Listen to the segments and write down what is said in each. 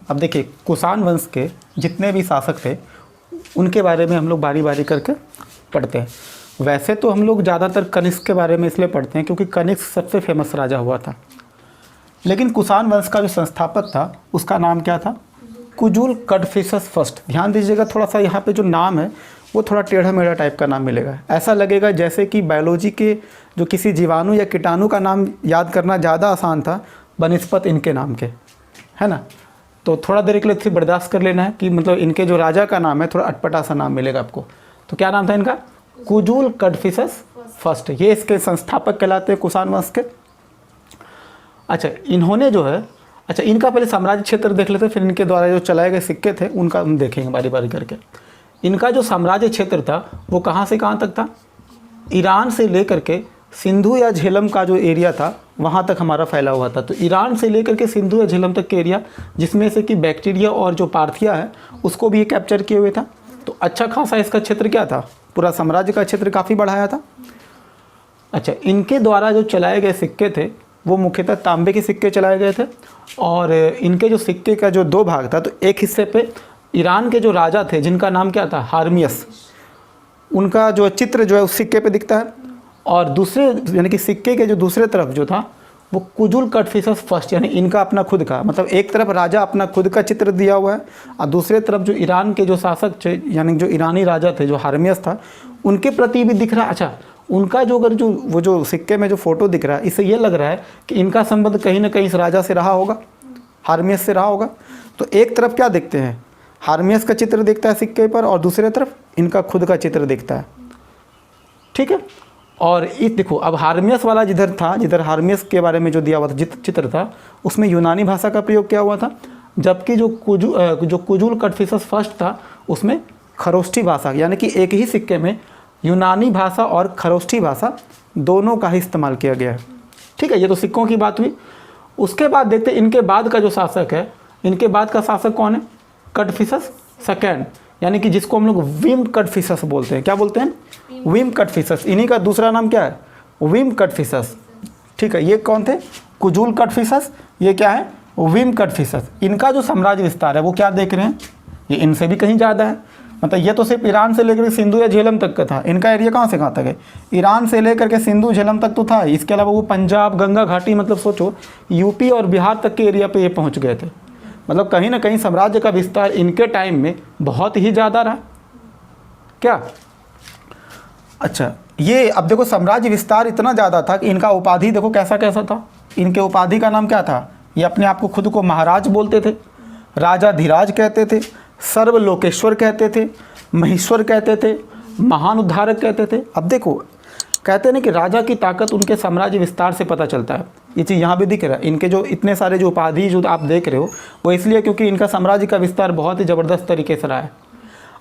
अब देखिए कुषाण वंश के जितने भी शासक थे उनके बारे में हम लोग बारी बारी करके पढ़ते हैं। वैसे तो हम लोग ज़्यादातर कनिष्क के बारे में इसलिए पढ़ते हैं क्योंकि कनिष्क सबसे फेमस राजा हुआ था, लेकिन कुषाण वंश का जो संस्थापक था उसका नाम क्या था? कुजुल कड़फिसस फर्स्ट। ध्यान दीजिएगा, थोड़ा सा यहाँ पे जो नाम है वो थोड़ा टेढ़ा मेढ़ा टाइप का नाम मिलेगा। ऐसा लगेगा जैसे कि बायोलॉजी के जो किसी जीवाणु या कीटाणु का नाम याद करना ज़्यादा आसान था बनिस्पत इनके नाम के, है ना। तो थोड़ा देर के लिए फिर बर्दाश्त कर लेना है कि मतलब इनके जो राजा का नाम है थोड़ा अटपटा सा नाम मिलेगा आपको। तो क्या नाम था इनका? कुजुल कड़फिसस फर्स्ट। ये इसके संस्थापक कहलाते हैं कुषाण वंश के। अच्छा, इन्होंने जो है, अच्छा इनका पहले साम्राज्य क्षेत्र देख लेते हैं, फिर इनके द्वारा जो चलाए गए सिक्के थे उनका हम देखेंगे बारी बारी करके। इनका जो साम्राज्य क्षेत्र था वो कहाँ से कहाँ तक था? ईरान से लेकर के सिंधु या झेलम का जो एरिया था वहाँ तक हमारा फैला हुआ था। तो ईरान से लेकर के सिंधु या झेलम तक के एरिया, जिसमें से कि बैक्टीरिया और जो पार्थिया है उसको भी ये कैप्चर किए हुए था। तो अच्छा खासा इसका क्षेत्र क्या था, पूरा साम्राज्य का क्षेत्र काफ़ी बढ़ाया था। अच्छा, इनके द्वारा जो चलाए गए सिक्के थे वो मुख्यतः तांबे के सिक्के चलाए गए थे। और इनके जो सिक्के का जो दो भाग था, तो एक हिस्से पे ईरान के जो राजा थे जिनका नाम क्या था? हार्मियस, उनका जो चित्र जो है उस सिक्के पे दिखता है। और दूसरे यानी कि सिक्के के जो दूसरे तरफ जो था वो कुजुल कड़फिसस फर्स्ट, यानी इनका अपना खुद का, मतलब एक तरफ राजा अपना खुद का चित्र दिया हुआ है और दूसरे तरफ जो ईरान के जो शासक थे यानी जो ईरानी राजा थे जो हार्मियस था उनके प्रति भी दिख रहा है। अच्छा, उनका जो अगर जो वो जो सिक्के में जो फ़ोटो दिख रहा है इससे ये लग रहा है कि इनका संबंध कहीं ना कहीं इस राजा से रहा होगा, हार्मियस से रहा होगा। तो एक तरफ क्या देखते हैं, हार्मियस का चित्र दिखता है सिक्के पर और दूसरे तरफ इनका खुद का चित्र दिखता है, ठीक है। और इस देखो, अब हार्मियस वाला जिधर था, जिधर हार्मियस के बारे में जो दिया हुआ था चित्र था उसमें यूनानी भाषा का प्रयोग किया हुआ था, जबकि जो कुजुल कड़फिसस फर्स्ट था उसमें खरोष्ठी भाषा, यानी कि एक ही सिक्के में यूनानी भाषा और खरोष्ठी भाषा दोनों का ही इस्तेमाल किया गया है, ठीक है। ये तो सिक्कों की बात हुई। उसके बाद देखते इनके बाद का जो शासक है, इनके बाद का शासक कौन है? कड़फिसस सेकेंड, यानी कि जिसको हम लोग विम कड़फिसस बोलते हैं। क्या बोलते हैं? विम कड़फिसस। इन्हीं का दूसरा नाम क्या है? विम कड़फिसस, ठीक है। ये कौन थे? कुजुल कड़फिसस। ये क्या है? विम कड़फिसस। इनका जो साम्राज्य विस्तार है वो क्या देख रहे हैं, ये इनसे भी कहीं ज़्यादा है। मतलब ये तो सिर्फ ईरान से लेकर सिंधु या झेलम तक का था, इनका एरिया कहाँ से कहाँ तक है? ईरान से लेकर के सिंधु झेलम तक तो था, इसके अलावा वो पंजाब, गंगा घाटी, मतलब सोचो यूपी और बिहार तक के एरिया पे ये पहुँच गए थे। मतलब कहीं ना कहीं साम्राज्य का विस्तार इनके टाइम में बहुत ही ज़्यादा रहा, क्या? अच्छा, ये अब देखो साम्राज्य विस्तार इतना ज़्यादा था कि इनका उपाधि देखो कैसा कैसा था। इनके उपाधि का नाम क्या था? ये अपने आप को खुद को महाराज बोलते थे, राजाधिराज कहते थे, सर्वलोकेश्वर कहते थे, महेश्वर कहते थे, महान उद्धारक कहते थे। अब देखो कहते हैं ना कि राजा की ताकत उनके साम्राज्य विस्तार से पता चलता है। ये चीज़ यहाँ भी दिख रहा है। इनके जो इतने सारे जो उपाधि जो आप देख रहे हो वो इसलिए क्योंकि इनका साम्राज्य का विस्तार बहुत ही ज़बरदस्त तरीके से रहा है।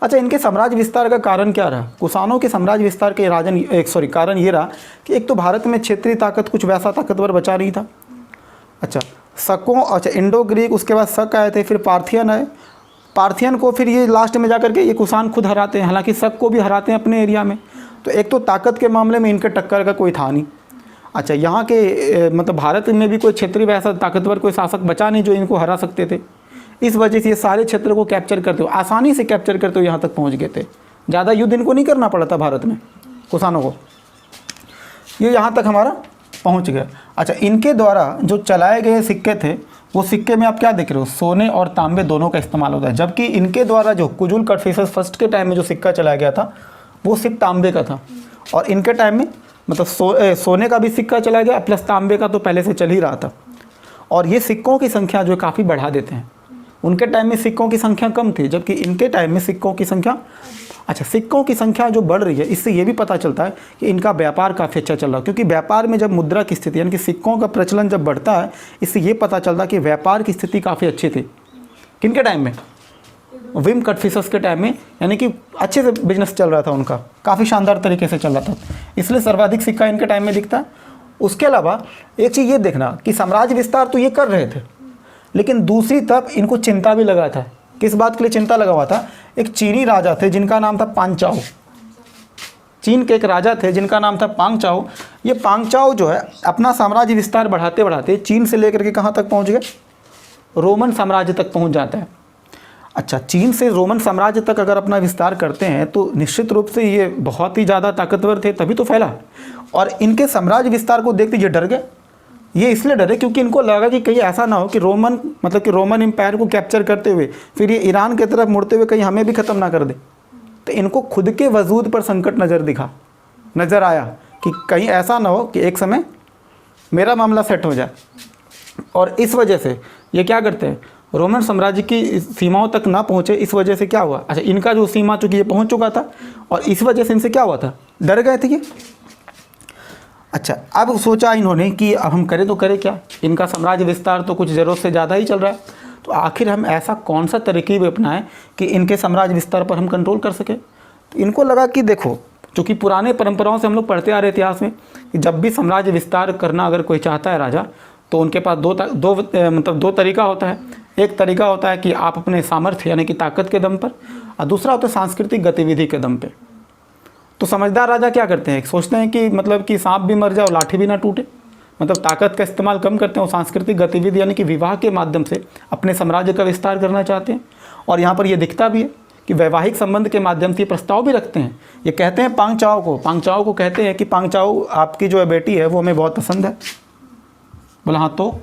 अच्छा, इनके साम्राज्य विस्तार का कारण क्या रहा? कुषाणों के साम्राज्य विस्तार के कारण ये रहा कि एक तो भारत में क्षेत्रीय ताकत कुछ वैसा ताकतवर बचा नहीं था। अच्छा, शकों, अच्छा इंडो ग्रीक, उसके बाद शक आए थे, फिर पार्थियन आए। पार्थियन को फिर ये लास्ट में जाकर के ये कुषाण खुद हराते हैं, हालांकि शक को भी हराते हैं अपने एरिया में। तो एक तो ताकत के मामले में इनके टक्कर का कोई था नहीं। अच्छा, यहाँ के मतलब भारत में भी कोई क्षेत्रीय वैसा ताकतवर कोई शासक बचा नहीं जो इनको हरा सकते थे। इस वजह से ये सारे क्षेत्र को कैप्चर करते हो, आसानी से कैप्चर करते हो यहाँ तक पहुँच गए थे। ज़्यादा युद्ध इनको नहीं करना पड़ा था भारत में, कुषाणों को। ये यहाँ तक हमारा पहुँच गया। अच्छा, इनके द्वारा जो चलाए गए सिक्के थे वो सिक्के में आप क्या देख रहे हो? सोने और तांबे दोनों का इस्तेमाल होता है। जबकि इनके द्वारा जो कुजुल कड़फिसस फर्स्ट के टाइम में जो सिक्का चलाया गया था वो सिर्फ तांबे का था, और इनके टाइम में मतलब सोने का भी सिक्का चला गया प्लस तांबे का तो पहले से चल ही रहा था। और ये सिक्कों की संख्या जो काफ़ी बढ़ा देते हैं। उनके टाइम में सिक्कों की संख्या कम थी, जबकि इनके टाइम में सिक्कों की संख्या, अच्छा सिक्कों की संख्या जो बढ़ रही है इससे ये भी पता चलता है कि इनका व्यापार काफ़ी अच्छा चल रहा है। क्योंकि व्यापार में जब मुद्रा की स्थिति यानी कि सिक्कों का प्रचलन जब बढ़ता है, इससे ये पता चलता है कि व्यापार की स्थिति काफ़ी अच्छी थी। किनके टाइम में? विम कड़फिसस के टाइम में, यानी कि अच्छे से बिजनेस चल रहा था उनका, काफ़ी शानदार तरीके से चल रहा था, इसलिए सर्वाधिक सिक्का इनके टाइम में दिखता है। उसके अलावा एक चीज़ ये देखना कि साम्राज्य विस्तार तो ये कर रहे थे, लेकिन दूसरी तरफ इनको चिंता भी लगा था। किस बात के लिए चिंता लगा हुआ था? एक चीनी राजा थे जिनका नाम था पांचाओ। चीन के एक राजा थे जिनका नाम था पांचाओ। ये पांचाओ जो है अपना साम्राज्य विस्तार बढ़ाते बढ़ाते चीन से लेकर के कहाँ तक पहुँच गए? रोमन साम्राज्य तक पहुंच जाता है। अच्छा, चीन से रोमन साम्राज्य तक अगर अपना विस्तार करते हैं तो निश्चित रूप से ये बहुत ही ज़्यादा ताकतवर थे, तभी तो फैला। और इनके साम्राज्य विस्तार को देखते ये डर गए। ये इसलिए डरे क्योंकि इनको लगा कि कहीं ऐसा ना हो कि रोमन एम्पायर को कैप्चर करते हुए फिर ये ईरान की तरफ मुड़ते हुए कहीं हमें भी ख़त्म ना कर दे। तो इनको खुद के वजूद पर संकट नज़र आया कि कहीं ऐसा ना हो कि एक समय मेरा मामला सेट हो जाए। और इस वजह से ये क्या करते हैं, रोमन साम्राज्य की सीमाओं तक ना पहुँचे। इस वजह से क्या हुआ, अच्छा इनका जो सीमा चूँकि ये पहुँच चुका था और इस वजह से इनसे क्या हुआ था, डर गए थे ये। अच्छा, अब सोचा इन्होंने कि अब हम करें तो करें क्या, इनका साम्राज्य विस्तार तो कुछ ज़रूरत से ज़्यादा ही चल रहा है, तो आखिर हम ऐसा कौन सा तरकीब अपनाएं कि इनके साम्राज्य विस्तार पर हम कंट्रोल कर सकें। तो इनको लगा कि देखो, चूँकि पुराने परंपराओं से हम लोग पढ़ते आ रहे इतिहास में कि जब भी साम्राज्य विस्तार करना अगर कोई चाहता है राजा, तो उनके पास दो तरीका होता है। एक तरीका होता है कि आप अपने सामर्थ्य यानी कि ताकत के दम पर, और दूसरा होता है सांस्कृतिक गतिविधि के दम पे। तो समझदार राजा क्या करते हैं, सोचते हैं कि सांप भी मर जाए और लाठी भी ना टूटे, ताकत का इस्तेमाल कम करते हैं और सांस्कृतिक गतिविधि यानी कि विवाह के माध्यम से अपने साम्राज्य का विस्तार करना चाहते हैं। और यहाँ पर ये दिखता भी है कि वैवाहिक संबंध के माध्यम से प्रस्ताव भी रखते हैं। ये कहते हैं पांगचाओ को कहते हैं कि पांगचाओ आपकी जो बेटी है वो हमें बहुत पसंद है। बोला हाँ, तो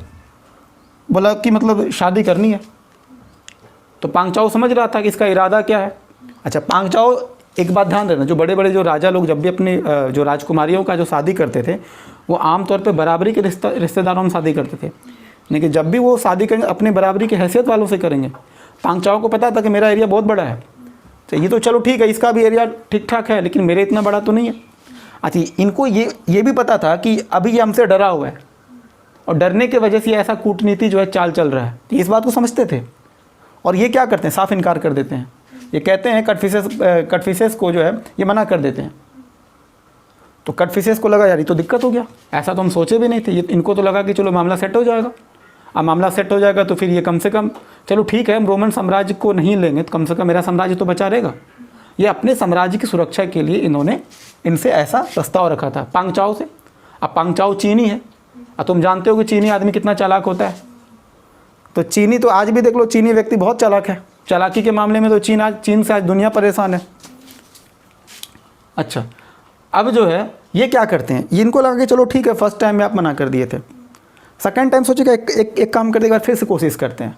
बोला कि शादी करनी है। तो पांगचाओ समझ रहा था कि इसका इरादा क्या है। अच्छा, पांगचाओ एक बात ध्यान देना, जो बड़े बड़े जो राजा लोग जब भी अपनी जो राजकुमारियों का जो शादी करते थे वो आमतौर पे बराबरी के रिश्तेदारों में शादी करते थे, लेकिन जब भी वो शादी करेंगे अपने बराबरी की हैसियत वालों से करेंगे। पांगचाओ को पता था कि मेरा एरिया बहुत बड़ा है, तो ये तो चलो ठीक है, इसका भी एरिया ठीक ठाक है, लेकिन मेरे इतना बड़ा तो नहीं है। अच्छा, इनको ये भी पता था कि अभी ये हमसे डरा हुआ है और डरने की वजह से ऐसा कूटनीति जो है चाल चल रहा है, तो इस बात को समझते थे। और ये क्या करते हैं, साफ इनकार कर देते हैं। ये कहते हैं कटफिसेस को जो है ये मना कर देते हैं। तो कटफिसेस को लगा यार ये तो दिक्कत हो गया, ऐसा तो हम सोचे भी नहीं थे। इनको तो लगा कि चलो मामला सेट हो जाएगा। अब मामला सेट हो जाएगा तो फिर ये कम से कम चलो ठीक है, हम रोमन साम्राज्य को नहीं लेंगे तो कम से कम मेरा साम्राज्य तो बचा रहेगा। ये अपने साम्राज्य की सुरक्षा के लिए इन्होंने इनसे ऐसा प्रस्ताव रखा था पांगचाओ से। अब पांगचाओ चीनी है, अब तुम जानते हो कि चीनी आदमी कितना चालाक होता है। तो चीनी तो आज भी देख लो, चीनी व्यक्ति बहुत चालाक है। चालाकी के मामले में तो चीन से आज दुनिया परेशान है। अच्छा, अब जो है ये क्या करते हैं, इनको लगा कि चलो ठीक है, फर्स्ट टाइम में आप मना कर दिए थे, सेकंड टाइम सोचिएगा एक काम करने के बाद फिर से कोशिश करते हैं।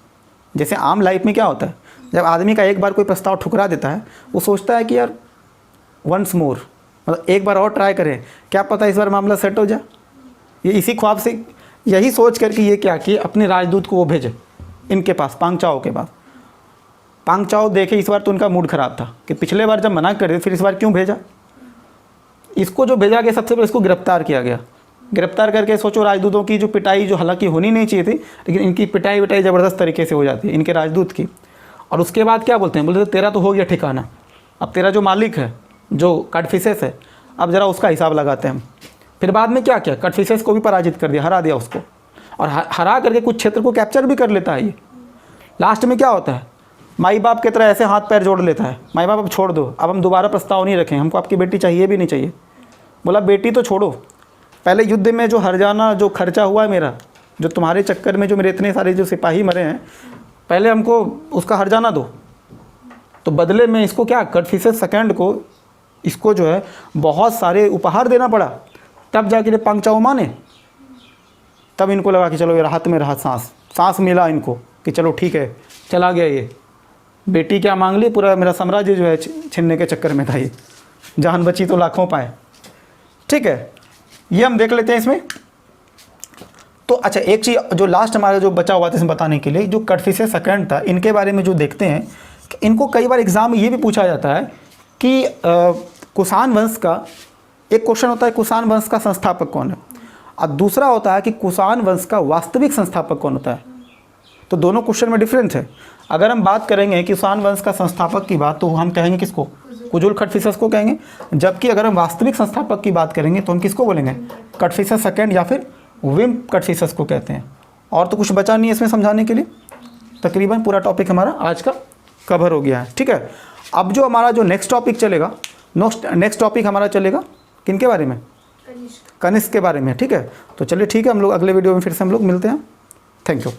जैसे आम लाइफ में क्या होता है, जब आदमी का एक बार कोई प्रस्ताव ठुकरा देता है वो सोचता है कि यार वंस मोर, एक बार और ट्राई करें, क्या पता इस बार मामला सेट हो जाए। ये इसी ख्वाब से, यही सोच करके ये क्या किए, अपने राजदूत को वो भेजे इनके पास, पांगचाओ के पास। पांगचाओ देखे इस बार तो उनका मूड ख़राब था कि पिछले बार जब मना कर दिया फिर इस बार क्यों भेजा। इसको जो भेजा गया सबसे पहले इसको गिरफ्तार किया गया। गिरफ्तार करके सोचो राजदूतों की जो पिटाई, जो हालांकि होनी नहीं चाहिए थी, लेकिन इनकी पिटाई विटाई ज़बरदस्त तरीके से हो जाती है इनके राजदूत की। और उसके बाद क्या बोलते हैं, बोलते तेरा तो हो गया ठिकाना, अब तेरा जो मालिक है जो कटफिसेस है, अब ज़रा उसका हिसाब लगाते हैं हम। फिर बाद में क्या किया, कटफिसेस को भी पराजित कर दिया, हरा दिया उसको, और हरा करके कुछ क्षेत्र को कैप्चर भी कर लेता है ये। लास्ट में क्या होता है, माई बाप की तरह ऐसे हाथ पैर जोड़ लेता है, माई बाप अब छोड़ दो, अब हम दोबारा प्रस्ताव नहीं रखें, हमको आपकी बेटी चाहिए भी नहीं चाहिए। बोला बेटी तो छोड़ो, पहले युद्ध में जो हरजाना जो खर्चा हुआ है मेरा, जो तुम्हारे चक्कर में जो मेरे इतने सारे जो सिपाही मरे हैं, पहले हमको उसका हरजाना दो। तो बदले में इसको क्या, कटफिसेस सेकंड को इसको जो है बहुत सारे उपहार देना पड़ा, तब जाके पांगचाओ माने। तब इनको लगा कि चलो ये राहत में राहत, सांस मिला इनको कि चलो ठीक है, चला गया ये, बेटी क्या मांग ली, पूरा मेरा साम्राज्य जो है छीनने के चक्कर में था ये, जान बची तो लाखों पाए। ठीक है, ये हम देख लेते हैं इसमें। तो अच्छा, एक चीज़ जो लास्ट हमारा जो बचा हुआ था इसमें बताने के लिए, जो कटफिसेस सेकंड था, इनके बारे में जो देखते हैं कि इनको कई बार एग्जाम में ये भी पूछा जाता है कि कुषाण वंश का एक क्वेश्चन होता है, कुषाण वंश का संस्थापक कौन है, और दूसरा होता है कि कुषाण वंश का वास्तविक संस्थापक कौन होता है। तो दोनों क्वेश्चन में डिफरेंस है। अगर हम बात करेंगे कुषाण वंश का संस्थापक की बात, तो हम कहेंगे किसको, कुजुल कटफिसेस को कहेंगे। जबकि अगर हम वास्तविक संस्थापक की बात करेंगे तो हम किसको बोलेंगे, कटफिसेस सेकंड या फिर विम कटफिसेस को कहते हैं। और तो कुछ बचा नहीं है इसमें समझाने के लिए, तकरीबन पूरा टॉपिक हमारा आज का कवर हो गया है। ठीक है, अब जो हमारा जो नेक्स्ट टॉपिक चलेगा, नेक्स्ट टॉपिक हमारा चलेगा किनके बारे में, कनिष्क के बारे में। ठीक है, तो चलिए ठीक है, हम लोग अगले वीडियो में फिर से हम लोग मिलते हैं। Thank you.